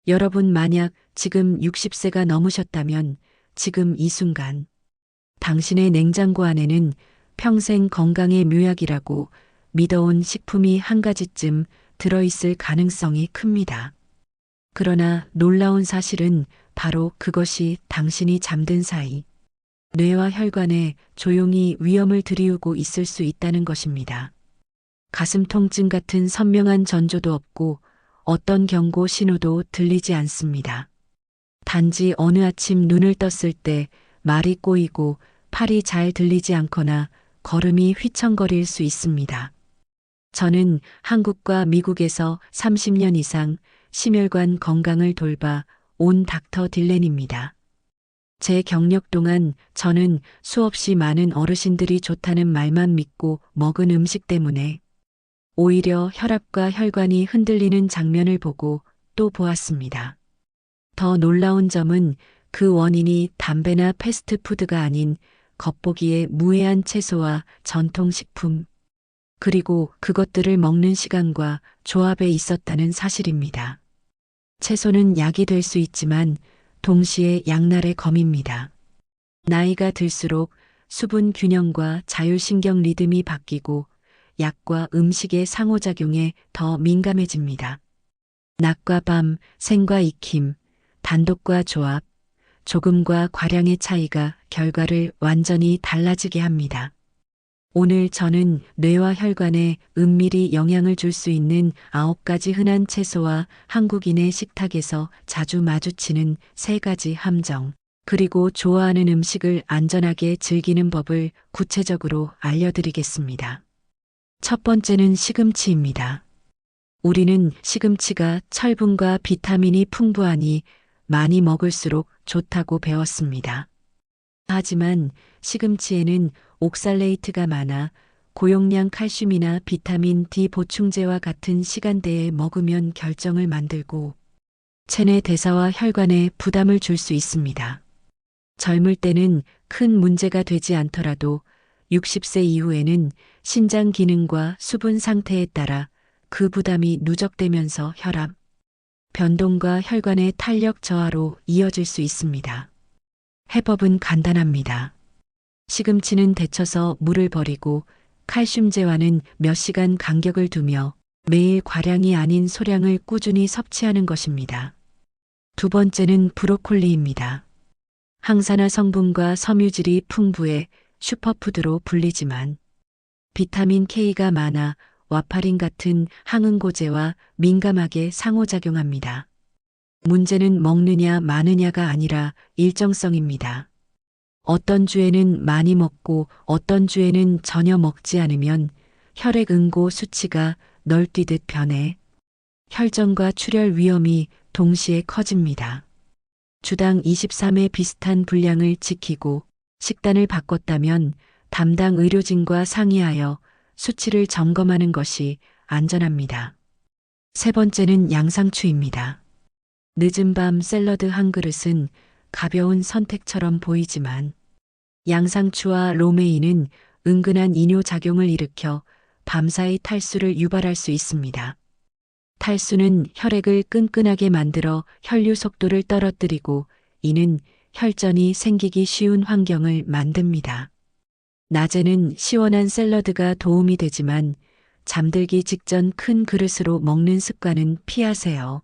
여러분 만약 지금 60세가 넘으셨다면 지금 이 순간 당신의 냉장고 안에는 평생 건강의 묘약이라고 믿어온 식품이 한 가지쯤 들어있을 가능성이 큽니다. 그러나 놀라운 사실은 바로 그것이 당신이 잠든 사이 뇌와 혈관에 조용히 위험을 들이우고 있을 수 있다는 것입니다. 가슴 통증 같은 선명한 전조도 없고 어떤 경고 신호도 들리지 않습니다. 단지 어느 아침 눈을 떴을 때 말이 꼬이고 팔이 잘 들리지 않거나 걸음이 휘청거릴 수 있습니다. 저는 한국과 미국에서 30년 이상 심혈관 건강을 돌봐 온 닥터 딜렌입니다. 제 경력 동안 저는 수없이 많은 어르신들이 좋다는 말만 믿고 먹은 음식 때문에 오히려 혈압과 혈관이 흔들리는 장면을 보고 또 보았습니다. 더 놀라운 점은 그 원인이 담배나 패스트푸드가 아닌 겉보기에 무해한 채소와 전통식품, 그리고 그것들을 먹는 시간과 조합에 있었다는 사실입니다. 채소는 약이 될 수 있지만 동시에 양날의 검입니다. 나이가 들수록 수분 균형과 자율신경 리듬이 바뀌고 약과 음식의 상호작용에 더 민감해집니다. 낮과 밤, 생과 익힘, 단독과 조합, 조금과 과량의 차이가 결과를 완전히 달라지게 합니다. 오늘 저는 뇌와 혈관에 은밀히 영향을 줄 수 있는 9가지 흔한 채소와 한국인의 식탁에서 자주 마주치는 3가지 함정, 그리고 좋아하는 음식을 안전하게 즐기는 법을 구체적으로 알려드리겠습니다. 첫 번째는 시금치입니다. 우리는 시금치가 철분과 비타민이 풍부하니 많이 먹을수록 좋다고 배웠습니다. 하지만 시금치에는 옥살레이트가 많아 고용량 칼슘이나 비타민 D 보충제와 같은 시간대에 먹으면 결정을 만들고 체내 대사와 혈관에 부담을 줄 수 있습니다. 젊을 때는 큰 문제가 되지 않더라도 60세 이후에는 신장 기능과 수분 상태에 따라 그 부담이 누적되면서 혈압, 변동과 혈관의 탄력 저하로 이어질 수 있습니다. 해법은 간단합니다. 시금치는 데쳐서 물을 버리고 칼슘제와는 몇 시간 간격을 두며 매일 과량이 아닌 소량을 꾸준히 섭취하는 것입니다. 두 번째는 브로콜리입니다. 항산화 성분과 섬유질이 풍부해 슈퍼푸드로 불리지만 비타민 K가 많아 와파린 같은 항응고제와 민감하게 상호작용합니다. 문제는 먹느냐 마느냐가 아니라 일정성입니다. 어떤 주에는 많이 먹고 어떤 주에는 전혀 먹지 않으면 혈액 응고 수치가 널뛰듯 변해 혈전과 출혈 위험이 동시에 커집니다. 주당 23회 비슷한 분량을 지키고 식단을 바꿨다면 담당 의료진과 상의하여 수치를 점검하는 것이 안전합니다. 세 번째는 양상추입니다. 늦은 밤 샐러드 한 그릇은 가벼운 선택처럼 보이지만 양상추와 로메인은 은근한 이뇨작용을 일으켜 밤사이 탈수를 유발할 수 있습니다. 탈수는 혈액을 끈끈하게 만들어 혈류 속도를 떨어뜨리고 이는 혈전이 생기기 쉬운 환경을 만듭니다. 낮에는 시원한 샐러드가 도움이 되지만 잠들기 직전 큰 그릇으로 먹는 습관은 피하세요.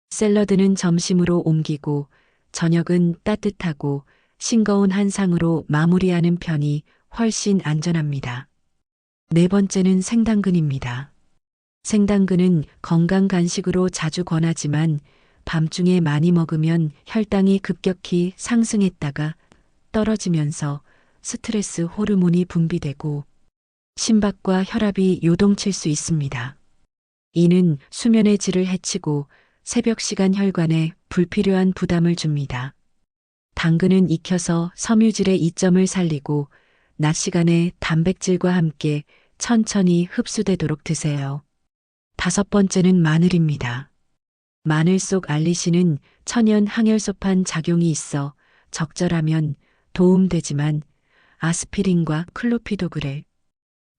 샐러드는 점심으로 옮기고 저녁은 따뜻하고 싱거운 한상으로 마무리하는 편이 훨씬 안전합니다. 네 번째는 생당근입니다. 생당근은 건강 간식으로 자주 권하지만 밤중에 많이 먹으면 혈당이 급격히 상승했다가 떨어지면서 스트레스 호르몬이 분비되고 심박과 혈압이 요동칠 수 있습니다. 이는 수면의 질을 해치고 새벽 시간 혈관에 불필요한 부담을 줍니다. 당근은 익혀서 섬유질의 이점을 살리고 낮 시간에 단백질과 함께 천천히 흡수되도록 드세요. 다섯 번째는 마늘입니다. 마늘 속 알리신은 천연 항혈소판 작용이 있어 적절하면 도움되지만 아스피린과 클로피도그레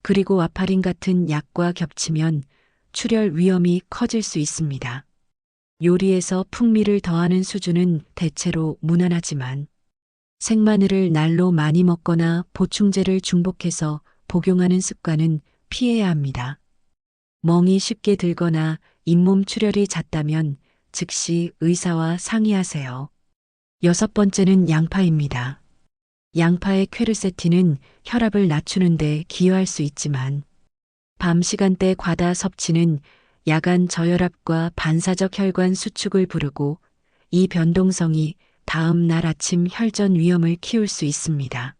그리고 와파린 같은 약과 겹치면 출혈 위험이 커질 수 있습니다. 요리에서 풍미를 더하는 수준은 대체로 무난하지만 생마늘을 날로 많이 먹거나 보충제를 중복해서 복용하는 습관은 피해야 합니다. 멍이 쉽게 들거나 잇몸 출혈이 잦다면 즉시 의사와 상의하세요. 여섯 번째는 양파입니다. 양파의 퀘르세틴은 혈압을 낮추는데 기여할 수 있지만 밤 시간대 과다 섭취는 야간 저혈압과 반사적 혈관 수축을 부르고 이 변동성이 다음 날 아침 혈전 위험을 키울 수 있습니다.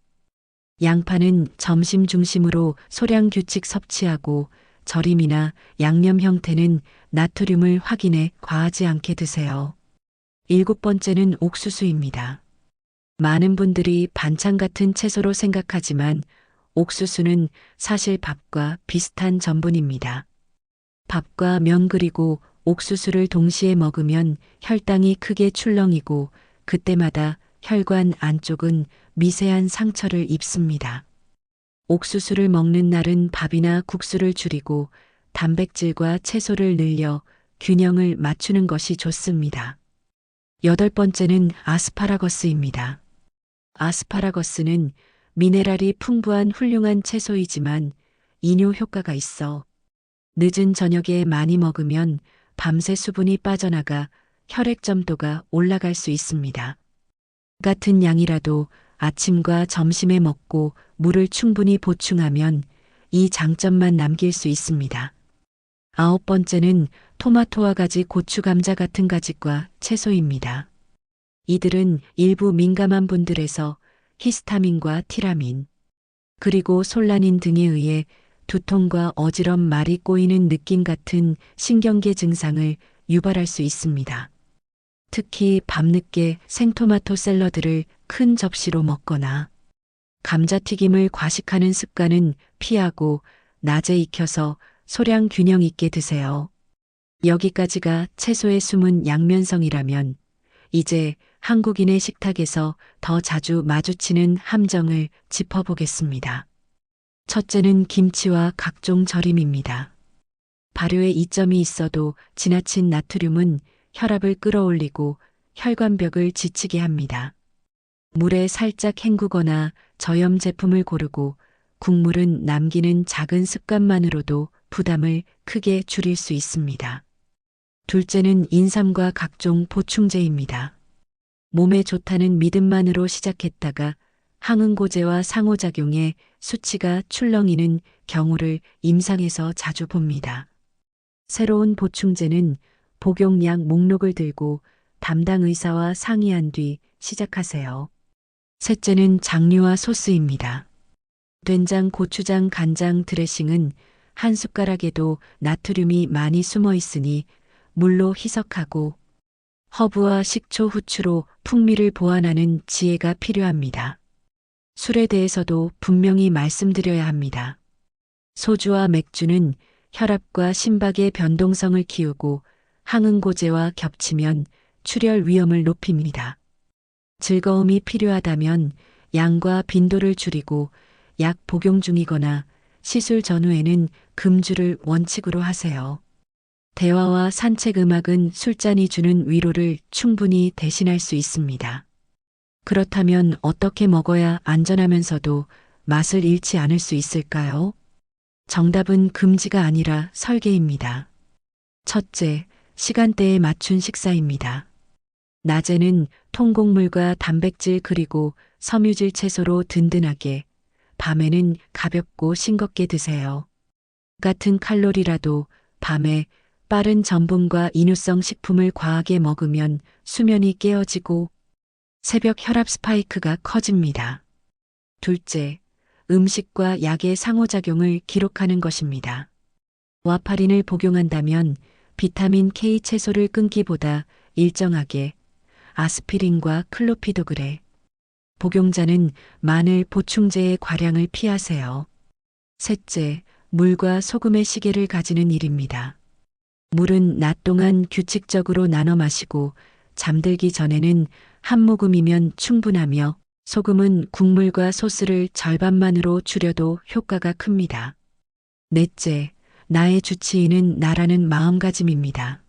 양파는 점심 중심으로 소량 규칙 섭취하고 절임이나 양념 형태는 나트륨을 확인해 과하지 않게 드세요. 일곱 번째는 옥수수입니다. 많은 분들이 반찬 같은 채소로 생각하지만 옥수수는 사실 밥과 비슷한 전분입니다. 밥과 면 그리고 옥수수를 동시에 먹으면 혈당이 크게 출렁이고 그때마다 혈관 안쪽은 미세한 상처를 입습니다. 옥수수를 먹는 날은 밥이나 국수를 줄이고 단백질과 채소를 늘려 균형을 맞추는 것이 좋습니다. 여덟 번째는 아스파라거스입니다. 아스파라거스는 미네랄이 풍부한 훌륭한 채소이지만 이뇨 효과가 있어 늦은 저녁에 많이 먹으면 밤새 수분이 빠져나가 혈액 점도가 올라갈 수 있습니다. 같은 양이라도 아침과 점심에 먹고 물을 충분히 보충하면 이 장점만 남길 수 있습니다. 아홉 번째는 토마토와 가지, 고추, 감자 같은 가지과 채소입니다. 이들은 일부 민감한 분들에서 히스타민과 티라민, 그리고 솔라닌 등에 의해 두통과 어지럼, 말이 꼬이는 느낌 같은 신경계 증상을 유발할 수 있습니다. 특히 밤늦게 생토마토 샐러드를 큰 접시로 먹거나 감자튀김을 과식하는 습관은 피하고 낮에 익혀서 소량 균형 있게 드세요. 여기까지가 채소의 숨은 양면성이라면 이제 한국인의 식탁에서 더 자주 마주치는 함정을 짚어보겠습니다. 첫째는 김치와 각종 절임입니다. 발효에 이점이 있어도 지나친 나트륨은 혈압을 끌어올리고 혈관벽을 지치게 합니다. 물에 살짝 헹구거나 저염 제품을 고르고 국물은 남기는 작은 습관만으로도 부담을 크게 줄일 수 있습니다. 둘째는 인삼과 각종 보충제입니다. 몸에 좋다는 믿음만으로 시작했다가 항응고제와 상호작용에 수치가 출렁이는 경우를 임상에서 자주 봅니다. 새로운 보충제는 복용량 목록을 들고 담당 의사와 상의한 뒤 시작하세요. 셋째는 장류와 소스입니다. 된장, 고추장, 간장, 드레싱은 한 숟가락에도 나트륨이 많이 숨어 있으니 물로 희석하고 허브와 식초, 후추로 풍미를 보완하는 지혜가 필요합니다. 술에 대해서도 분명히 말씀드려야 합니다. 소주와 맥주는 혈압과 심박의 변동성을 키우고 항응고제와 겹치면 출혈 위험을 높입니다. 즐거움이 필요하다면 양과 빈도를 줄이고 약 복용 중이거나 시술 전후에는 금주를 원칙으로 하세요. 대화와 산책, 음악은 술잔이 주는 위로를 충분히 대신할 수 있습니다. 그렇다면 어떻게 먹어야 안전하면서도 맛을 잃지 않을 수 있을까요? 정답은 금지가 아니라 설계입니다. 첫째, 시간대에 맞춘 식사입니다. 낮에는 통곡물과 단백질 그리고 섬유질 채소로 든든하게, 밤에는 가볍고 싱겁게 드세요. 같은 칼로리라도 밤에 빠른 전분과 이뇨성 식품을 과하게 먹으면 수면이 깨어지고 새벽 혈압 스파이크가 커집니다. 둘째, 음식과 약의 상호작용을 기록하는 것입니다. 와파린을 복용한다면 비타민 K 채소를 끊기보다 일정하게 아스피린과 클로피도그레, 복용자는 마늘 보충제의 과량을 피하세요. 셋째, 물과 소금의 시계를 가지는 일입니다. 물은 낮 동안 규칙적으로 나눠 마시고 잠들기 전에는 한 모금이면 충분하며 소금은 국물과 소스를 절반만으로 줄여도 효과가 큽니다. 넷째, 나의 주치의는 나라는 마음가짐입니다.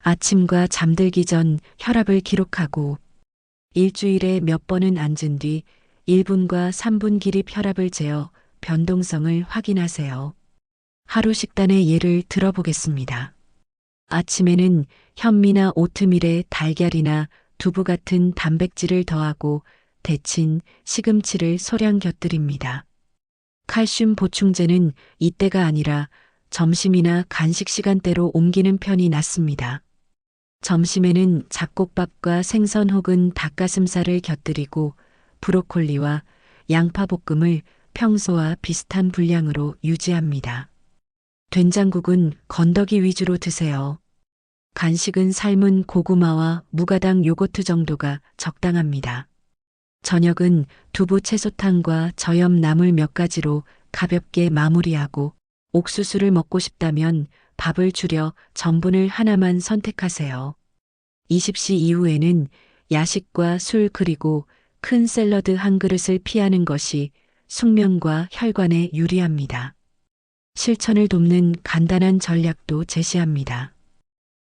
아침과 잠들기 전 혈압을 기록하고 일주일에 몇 번은 앉은 뒤 1분과 3분 기립 혈압을 재어 변동성을 확인하세요. 하루 식단의 예를 들어보겠습니다. 아침에는 현미나 오트밀에 달걀이나 두부 같은 단백질을 더하고 데친 시금치를 소량 곁들입니다. 칼슘 보충제는 이때가 아니라 점심이나 간식 시간대로 옮기는 편이 낫습니다. 점심에는 잡곡밥과 생선 혹은 닭가슴살을 곁들이고 브로콜리와 양파볶음을 평소와 비슷한 분량으로 유지합니다. 된장국은 건더기 위주로 드세요. 간식은 삶은 고구마와 무가당 요거트 정도가 적당합니다. 저녁은 두부 채소탕과 저염 나물 몇 가지로 가볍게 마무리하고 옥수수를 먹고 싶다면 밥을 줄여 전분을 하나만 선택하세요. 20시 이후에는 야식과 술 그리고 큰 샐러드 한 그릇을 피하는 것이 숙면과 혈관에 유리합니다. 실천을 돕는 간단한 전략도 제시합니다.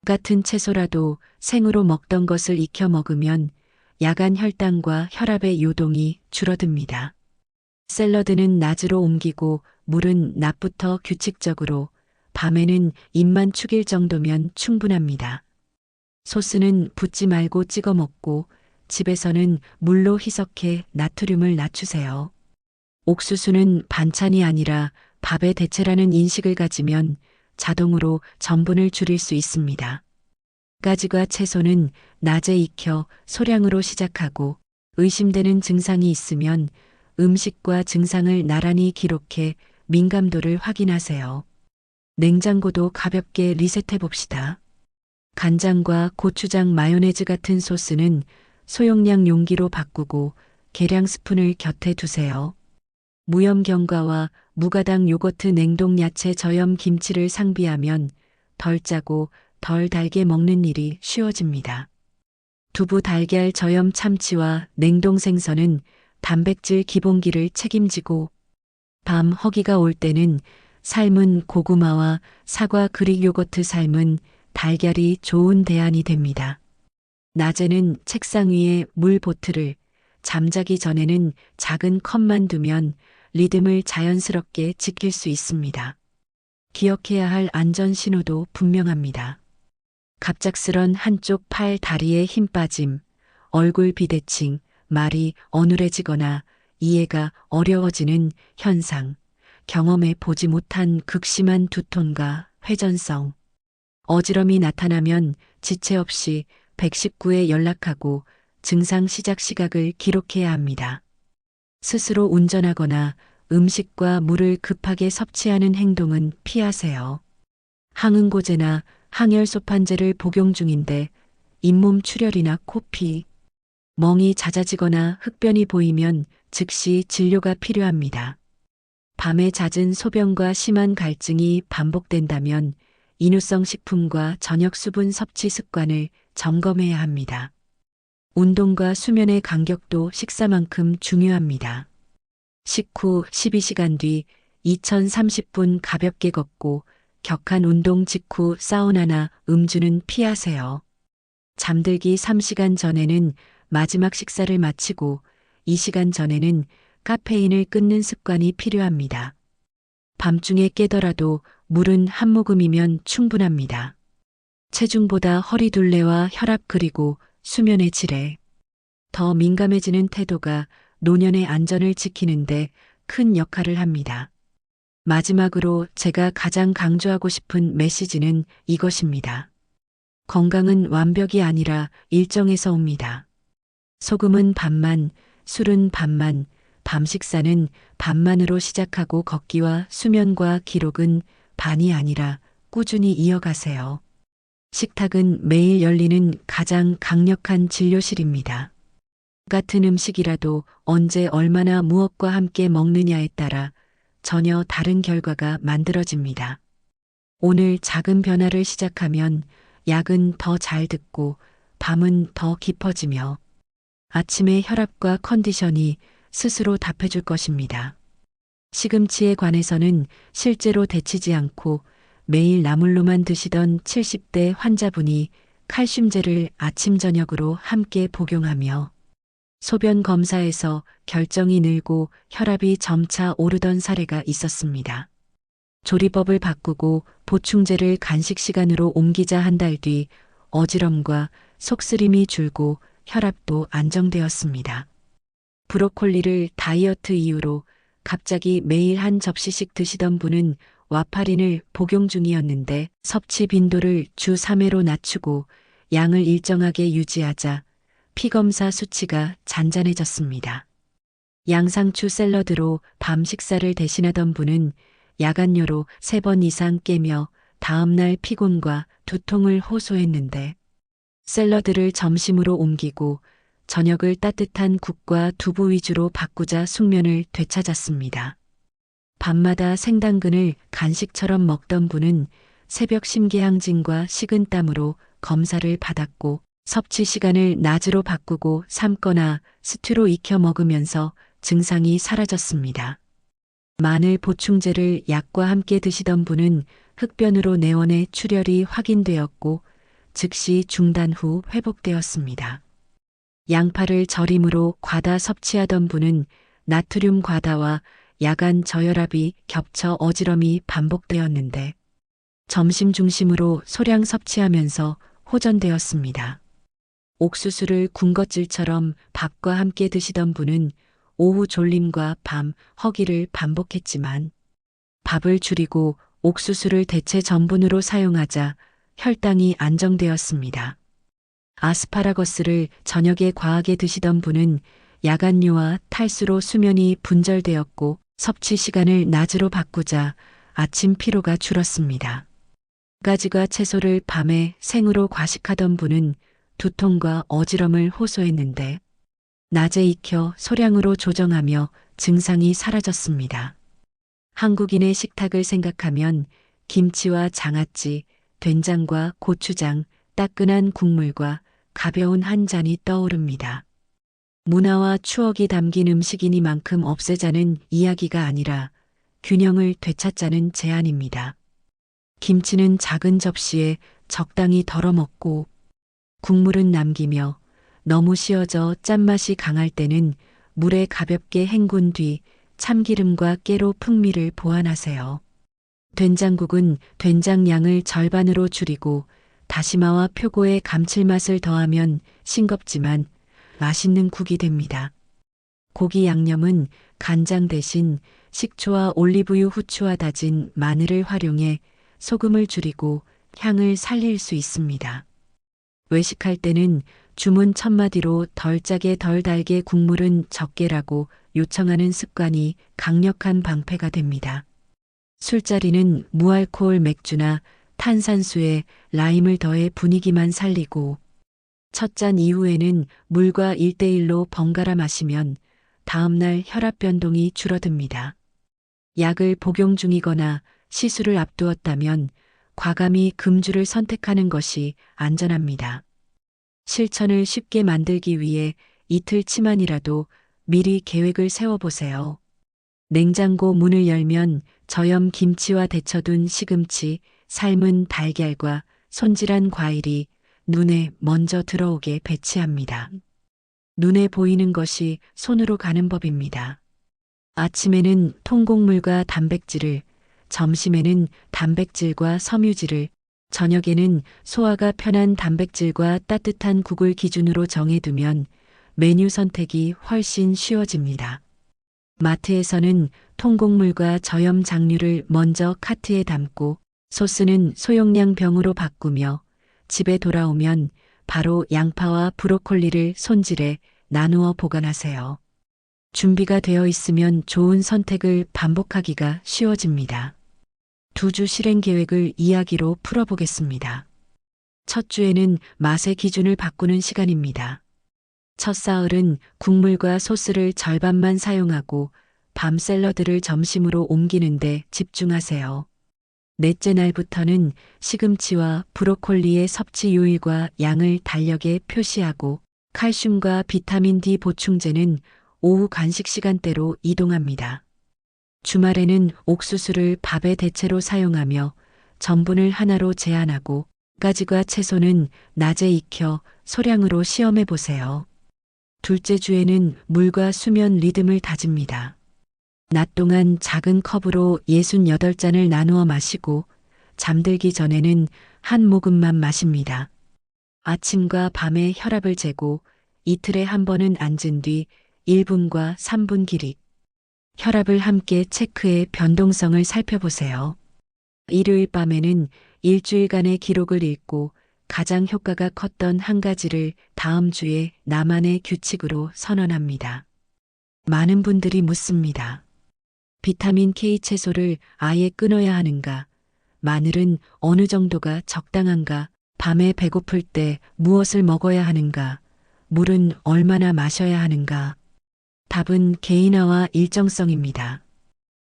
같은 채소라도 생으로 먹던 것을 익혀 먹으면 야간 혈당과 혈압의 요동이 줄어듭니다. 샐러드는 낮으로 옮기고 물은 낮부터 규칙적으로, 밤에는 입만 축일 정도면 충분합니다. 소스는 붓지 말고 찍어 먹고 집에서는 물로 희석해 나트륨을 낮추세요. 옥수수는 반찬이 아니라 밥의 대체라는 인식을 가지면 자동으로 전분을 줄일 수 있습니다. 가지과 채소는 낮에 익혀 소량으로 시작하고 의심되는 증상이 있으면 음식과 증상을 나란히 기록해 민감도를 확인하세요. 냉장고도 가볍게 리셋해 봅시다. 간장과 고추장 마요네즈 같은 소스는 소용량 용기로 바꾸고 계량 스푼을 곁에 두세요. 무염경과와 무가당 요거트 냉동 야채 저염 김치를 상비하면 덜 짜고 덜 달게 먹는 일이 쉬워집니다. 두부 달걀 저염 참치와 냉동 생선은 단백질 기본기를 책임지고 밤 허기가 올 때는 삶은 고구마와 사과 그릭 요거트 삶은 달걀이 좋은 대안이 됩니다. 낮에는 책상 위에 물 보틀을, 잠자기 전에는 작은 컵만 두면 리듬을 자연스럽게 지킬 수 있습니다. 기억해야 할 안전 신호도 분명합니다. 갑작스런 한쪽 팔 다리에 힘 빠짐, 얼굴 비대칭, 말이 어눌해지거나 이해가 어려워지는 현상, 경험해 보지 못한 극심한 두통과 회전성, 어지럼이 나타나면 지체 없이 119에 연락하고 증상 시작 시각을 기록해야 합니다. 스스로 운전하거나 음식과 물을 급하게 섭취하는 행동은 피하세요. 항응고제나 항열소판제를 복용 중인데 잇몸 출혈이나 코피, 멍이 잦아지거나 흑변이 보이면 즉시 진료가 필요합니다. 밤에 잦은 소변과 심한 갈증이 반복된다면 인후성 식품과 저녁 수분 섭취 습관을 점검해야 합니다. 운동과 수면의 간격도 식사만큼 중요합니다. 식후 12시간 뒤 2030분 가볍게 걷고 격한 운동 직후 사우나나 음주는 피하세요. 잠들기 3시간 전에는 마지막 식사를 마치고 2시간 전에는 카페인을 끊는 습관이 필요합니다. 밤중에 깨더라도 물은 한 모금이면 충분합니다. 체중보다 허리둘레와 혈압 그리고 수면의 질에 더 민감해지는 태도가 노년의 안전을 지키는데 큰 역할을 합니다. 마지막으로 제가 가장 강조하고 싶은 메시지는 이것입니다. 건강은 완벽이 아니라 일정에서 옵니다. 소금은 반만, 술은 반만, 밤 식사는 반만으로 시작하고 걷기와 수면과 기록은 반이 아니라 꾸준히 이어가세요. 식탁은 매일 열리는 가장 강력한 진료실입니다. 같은 음식이라도 언제 얼마나 무엇과 함께 먹느냐에 따라 전혀 다른 결과가 만들어집니다. 오늘 작은 변화를 시작하면 약은 더 잘 듣고 밤은 더 깊어지며 아침의 혈압과 컨디션이 스스로 답해줄 것입니다. 시금치에 관해서는 실제로 데치지 않고 매일 나물로만 드시던 70대 환자분이 칼슘제를 아침 저녁으로 함께 복용하며 소변 검사에서 결정이 늘고 혈압이 점차 오르던 사례가 있었습니다. 조리법을 바꾸고 보충제를 간식 시간으로 옮기자 한 달 뒤 어지럼과 속쓰림이 줄고 혈압도 안정되었습니다. 브로콜리를 다이어트 이유로 갑자기 매일 한 접시씩 드시던 분은 와파린을 복용 중이었는데 섭취 빈도를 주 3회로 낮추고 양을 일정하게 유지하자 피검사 수치가 잔잔해졌습니다. 양상추 샐러드로 밤 식사를 대신하던 분은 야간료로 3번 이상 깨며 다음날 피곤과 두통을 호소했는데 샐러드를 점심으로 옮기고 저녁을 따뜻한 국과 두부 위주로 바꾸자 숙면을 되찾았습니다. 밤마다 생당근을 간식처럼 먹던 분은 새벽 심계항진과 식은땀으로 검사를 받았고 섭취 시간을 낮으로 바꾸고 삶거나 스튜로 익혀 먹으면서 증상이 사라졌습니다. 마늘 보충제를 약과 함께 드시던 분은 흑변으로 내원의 출혈이 확인되었고 즉시 중단 후 회복되었습니다. 양파를 절임으로 과다 섭취하던 분은 나트륨 과다와 야간 저혈압이 겹쳐 어지럼이 반복되었는데 점심 중심으로 소량 섭취하면서 호전되었습니다. 옥수수를 군것질처럼 밥과 함께 드시던 분은 오후 졸림과 밤 허기를 반복했지만 밥을 줄이고 옥수수를 대체 전분으로 사용하자 혈당이 안정되었습니다. 아스파라거스를 저녁에 과하게 드시던 분은 야간류와 탈수로 수면이 분절되었고 섭취 시간을 낮으로 바꾸자 아침 피로가 줄었습니다. 가지과 채소를 밤에 생으로 과식하던 분은 두통과 어지럼을 호소했는데 낮에 익혀 소량으로 조정하며 증상이 사라졌습니다. 한국인의 식탁을 생각하면 김치와 장아찌, 된장과 고추장, 따끈한 국물과 가벼운 한 잔이 떠오릅니다. 문화와 추억이 담긴 음식이니만큼 없애자는 이야기가 아니라 균형을 되찾자는 제안입니다. 김치는 작은 접시에 적당히 덜어 먹고 국물은 남기며 너무 씌어져 짠맛이 강할 때는 물에 가볍게 헹군 뒤 참기름과 깨로 풍미를 보완하세요. 된장국은 된장 양을 절반으로 줄이고 다시마와 표고의 감칠맛을 더하면 싱겁지만 맛있는 국이 됩니다. 고기 양념은 간장 대신 식초와 올리브유, 후추와 다진 마늘을 활용해 소금을 줄이고 향을 살릴 수 있습니다. 외식할 때는 주문 첫마디로 덜 짜게 덜 달게 국물은 적게라고 요청하는 습관이 강력한 방패가 됩니다. 술자리는 무알코올 맥주나 탄산수에 라임을 더해 분위기만 살리고 첫 잔 이후에는 물과 1대1로 번갈아 마시면 다음날 혈압 변동이 줄어듭니다. 약을 복용 중이거나 시술을 앞두었다면 과감히 금주를 선택하는 것이 안전합니다. 실천을 쉽게 만들기 위해 이틀치만이라도 미리 계획을 세워보세요. 냉장고 문을 열면 저염 김치와 데쳐둔 시금치, 삶은 달걀과 손질한 과일이 눈에 먼저 들어오게 배치합니다. 눈에 보이는 것이 손으로 가는 법입니다. 아침에는 통곡물과 단백질을, 점심에는 단백질과 섬유질을, 저녁에는 소화가 편한 단백질과 따뜻한 국을 기준으로 정해두면 메뉴 선택이 훨씬 쉬워집니다. 마트에서는 통곡물과 저염 장류를 먼저 카트에 담고 소스는 소용량 병으로 바꾸며 집에 돌아오면 바로 양파와 브로콜리를 손질해 나누어 보관하세요. 준비가 되어 있으면 좋은 선택을 반복하기가 쉬워집니다. 2주 실행 계획을 이야기로 풀어보겠습니다. 첫 주에는 맛의 기준을 바꾸는 시간입니다. 첫 사흘은 국물과 소스를 절반만 사용하고 밤 샐러드를 점심으로 옮기는데 집중하세요. 넷째 날부터는 시금치와 브로콜리의 섭취 요일과 양을 달력에 표시하고 칼슘과 비타민 D 보충제는 오후 간식 시간대로 이동합니다. 주말에는 옥수수를 밥의 대체로 사용하며 전분을 하나로 제한하고 가지과 채소는 낮에 익혀 소량으로 시험해 보세요. 둘째 주에는 물과 수면 리듬을 다집니다. 낮 동안 작은 컵으로 68잔을 나누어 마시고 잠들기 전에는 한 모금만 마십니다. 아침과 밤의 혈압을 재고 이틀에 한 번은 앉은 뒤 1분과 3분 기립. 혈압을 함께 체크해 변동성을 살펴보세요. 일요일 밤에는 일주일간의 기록을 읽고 가장 효과가 컸던 한 가지를 다음 주에 나만의 규칙으로 선언합니다. 많은 분들이 묻습니다. 비타민 K 채소를 아예 끊어야 하는가? 마늘은 어느 정도가 적당한가? 밤에 배고플 때 무엇을 먹어야 하는가? 물은 얼마나 마셔야 하는가? 답은 개인화와 일정성입니다.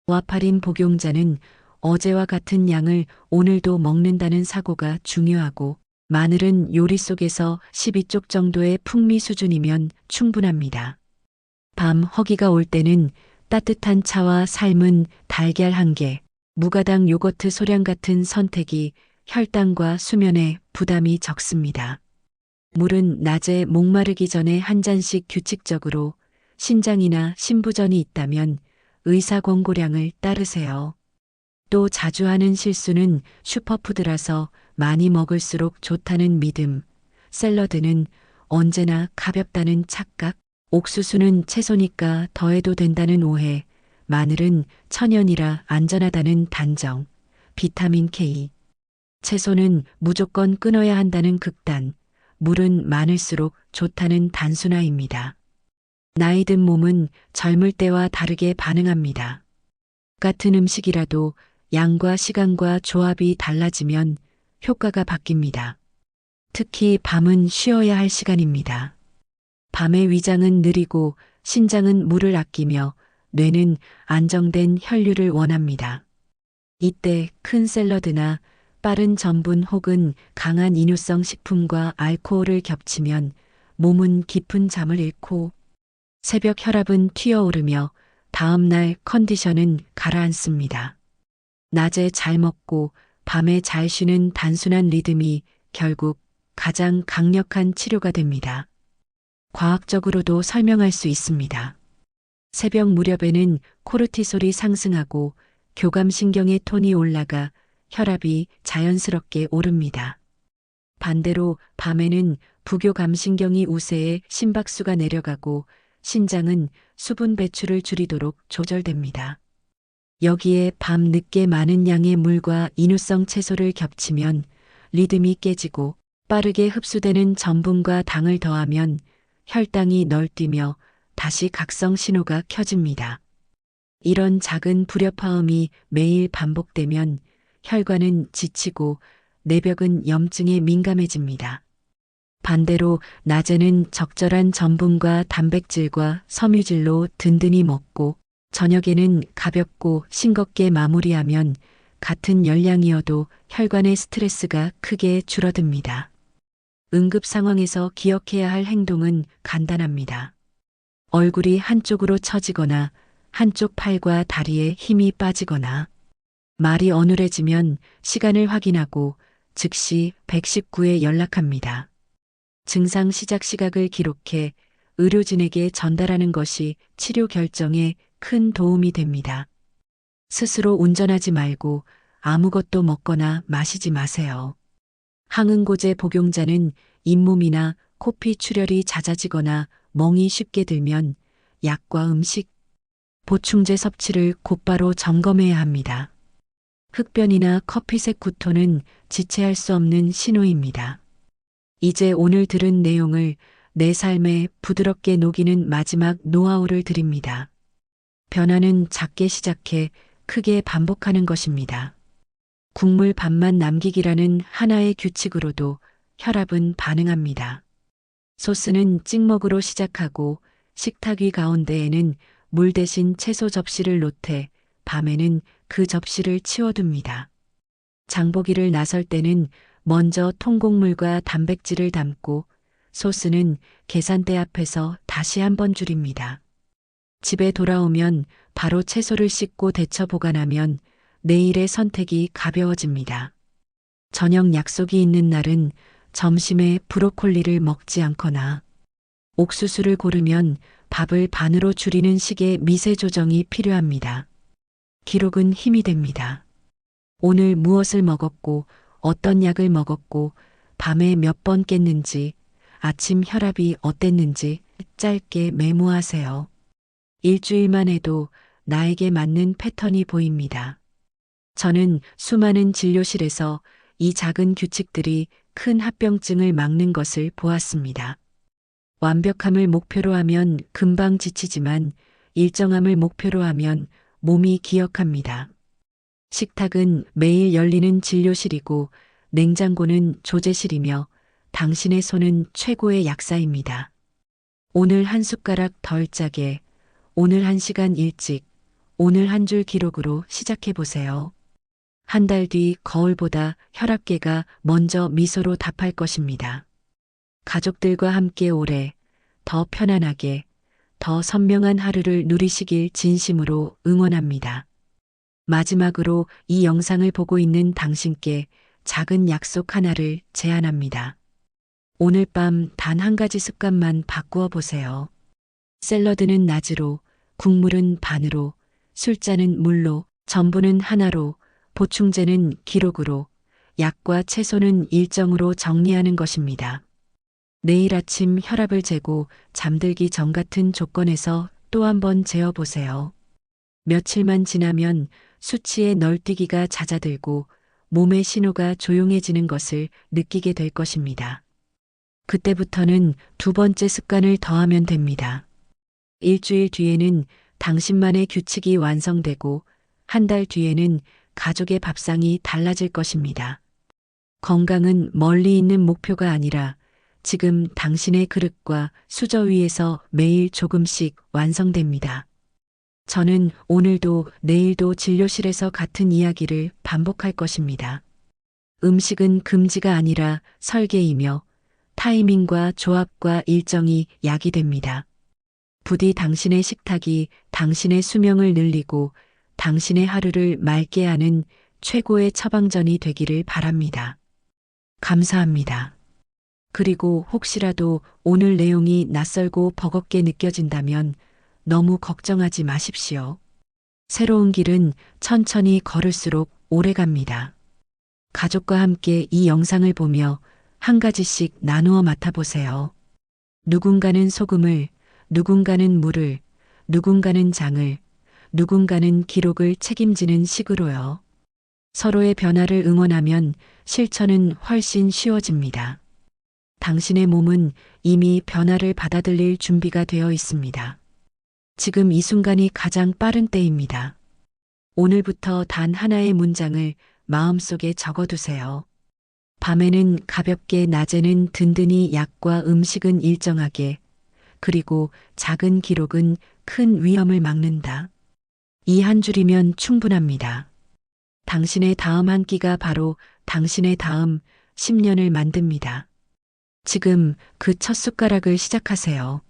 와파린 복용자는 어제와 같은 양을 오늘도 먹는다는 사고가 중요하고, 마늘은 요리 속에서 12쪽 정도의 풍미 수준이면 충분합니다. 밤 허기가 올 때는 따뜻한 차와 삶은 달걀 1개, 무가당 요거트 소량 같은 선택이 혈당과 수면에 부담이 적습니다. 물은 낮에 목마르기 전에 한 잔씩 규칙적으로, 신장이나 신부전이 있다면 의사 권고량을 따르세요. 또 자주 하는 실수는 슈퍼푸드라서 많이 먹을수록 좋다는 믿음, 샐러드는 언제나 가볍다는 착각, 옥수수는 채소니까 더해도 된다는 오해, 마늘은 천연이라 안전하다는 단정, 비타민 K. 채소는 무조건 끊어야 한다는 극단, 물은 많을수록 좋다는 단순화입니다. 나이 든 몸은 젊을 때와 다르게 반응합니다. 같은 음식이라도 양과 시간과 조합이 달라지면 효과가 바뀝니다. 특히 밤은 쉬어야 할 시간입니다. 밤의 위장은 느리고 신장은 물을 아끼며 뇌는 안정된 혈류를 원합니다. 이때 큰 샐러드나 빠른 전분 혹은 강한 이뇨성 식품과 알코올을 겹치면 몸은 깊은 잠을 잃고 새벽 혈압은 튀어오르며 다음날 컨디션은 가라앉습니다. 낮에 잘 먹고 밤에 잘 쉬는 단순한 리듬이 결국 가장 강력한 치료가 됩니다. 과학적으로도 설명할 수 있습니다. 새벽 무렵에는 코르티솔이 상승하고 교감신경의 톤이 올라가 혈압이 자연스럽게 오릅니다. 반대로 밤에는 부교감신경이 우세해 심박수가 내려가고 신장은 수분 배출을 줄이도록 조절됩니다. 여기에 밤 늦게 많은 양의 물과 이뇨성 채소를 겹치면 리듬이 깨지고 빠르게 흡수되는 전분과 당을 더하면 혈당이 널뛰며 다시 각성 신호가 켜집니다. 이런 작은 불협화음이 매일 반복되면 혈관은 지치고 내벽은 염증에 민감해집니다. 반대로 낮에는 적절한 전분과 단백질과 섬유질로 든든히 먹고 저녁에는 가볍고 싱겁게 마무리하면 같은 열량이어도 혈관의 스트레스가 크게 줄어듭니다. 응급 상황에서 기억해야 할 행동은 간단합니다. 얼굴이 한쪽으로 처지거나 한쪽 팔과 다리에 힘이 빠지거나 말이 어눌해지면 시간을 확인하고 즉시 119에 연락합니다. 증상 시작 시각을 기록해 의료진에게 전달하는 것이 치료 결정에 큰 도움이 됩니다. 스스로 운전하지 말고 아무것도 먹거나 마시지 마세요. 항응고제 복용자는 잇몸이나 코피 출혈이 잦아지거나 멍이 쉽게 들면 약과 음식, 보충제 섭취를 곧바로 점검해야 합니다. 흑변이나 커피색 구토는 지체할 수 없는 신호입니다. 이제 오늘 들은 내용을 내 삶에 부드럽게 녹이는 마지막 노하우를 드립니다. 변화는 작게 시작해 크게 반복하는 것입니다. 국물 반만 남기기라는 하나의 규칙으로도 혈압은 반응합니다. 소스는 찍먹으로 시작하고 식탁 위 가운데에는 물 대신 채소 접시를 놓되 밤에는 그 접시를 치워둡니다. 장보기를 나설 때는 먼저 통곡물과 단백질을 담고 소스는 계산대 앞에서 다시 한번 줄입니다. 집에 돌아오면 바로 채소를 씻고 데쳐 보관하면 내일의 선택이 가벼워집니다. 저녁 약속이 있는 날은 점심에 브로콜리를 먹지 않거나 옥수수를 고르면 밥을 반으로 줄이는 식의 미세 조정이 필요합니다. 기록은 힘이 됩니다. 오늘 무엇을 먹었고 어떤 약을 먹었고 밤에 몇 번 깼는지 아침 혈압이 어땠는지 짧게 메모하세요. 일주일만 해도 나에게 맞는 패턴이 보입니다. 저는 수많은 진료실에서 이 작은 규칙들이 큰 합병증을 막는 것을 보았습니다. 완벽함을 목표로 하면 금방 지치지만 일정함을 목표로 하면 몸이 기억합니다. 식탁은 매일 열리는 진료실이고 냉장고는 조제실이며 당신의 손은 최고의 약사입니다. 오늘 한 숟가락 덜 짜게, 오늘 한 시간 일찍, 오늘 한 줄 기록으로 시작해 보세요. 한 달 뒤 거울보다 혈압계가 먼저 미소로 답할 것입니다. 가족들과 함께 오래, 더 편안하게, 더 선명한 하루를 누리시길 진심으로 응원합니다. 마지막으로 이 영상을 보고 있는 당신께 작은 약속 하나를 제안합니다. 오늘 밤 단 한 가지 습관만 바꾸어 보세요. 샐러드는 낮으로, 국물은 반으로, 술잔은 물로, 전분은 하나로, 보충제는 기록으로, 약과 채소는 일정으로 정리하는 것입니다. 내일 아침 혈압을 재고 잠들기 전 같은 조건에서 또 한 번 재어보세요. 며칠만 지나면 수치의 널뛰기가 잦아들고 몸의 신호가 조용해지는 것을 느끼게 될 것입니다. 그때부터는 두 번째 습관을 더하면 됩니다. 일주일 뒤에는 당신만의 규칙이 완성되고 한 달 뒤에는 가족의 밥상이 달라질 것입니다. 건강은 멀리 있는 목표가 아니라 지금 당신의 그릇과 수저 위에서 매일 조금씩 완성됩니다. 저는 오늘도 내일도 진료실에서 같은 이야기를 반복할 것입니다. 음식은 금지가 아니라 설계이며 타이밍과 조합과 일정이 약이 됩니다. 부디 당신의 식탁이 당신의 수명을 늘리고 당신의 하루를 맑게 하는 최고의 처방전이 되기를 바랍니다. 감사합니다. 그리고 혹시라도 오늘 내용이 낯설고 버겁게 느껴진다면 너무 걱정하지 마십시오. 새로운 길은 천천히 걸을수록 오래 갑니다. 가족과 함께 이 영상을 보며 한 가지씩 나누어 맡아보세요. 누군가는 소금을, 누군가는 물을, 누군가는 장을, 누군가는 기록을 책임지는 식으로요. 서로의 변화를 응원하면 실천은 훨씬 쉬워집니다. 당신의 몸은 이미 변화를 받아들일 준비가 되어 있습니다. 지금 이 순간이 가장 빠른 때입니다. 오늘부터 단 하나의 문장을 마음속에 적어두세요. 밤에는 가볍게, 낮에는 든든히, 약과 음식은 일정하게, 그리고 작은 기록은 큰 위험을 막는다. 이 한 줄이면 충분합니다. 당신의 다음 한 끼가 바로 당신의 다음 10년을 만듭니다. 지금 그 첫 숟가락을 시작하세요.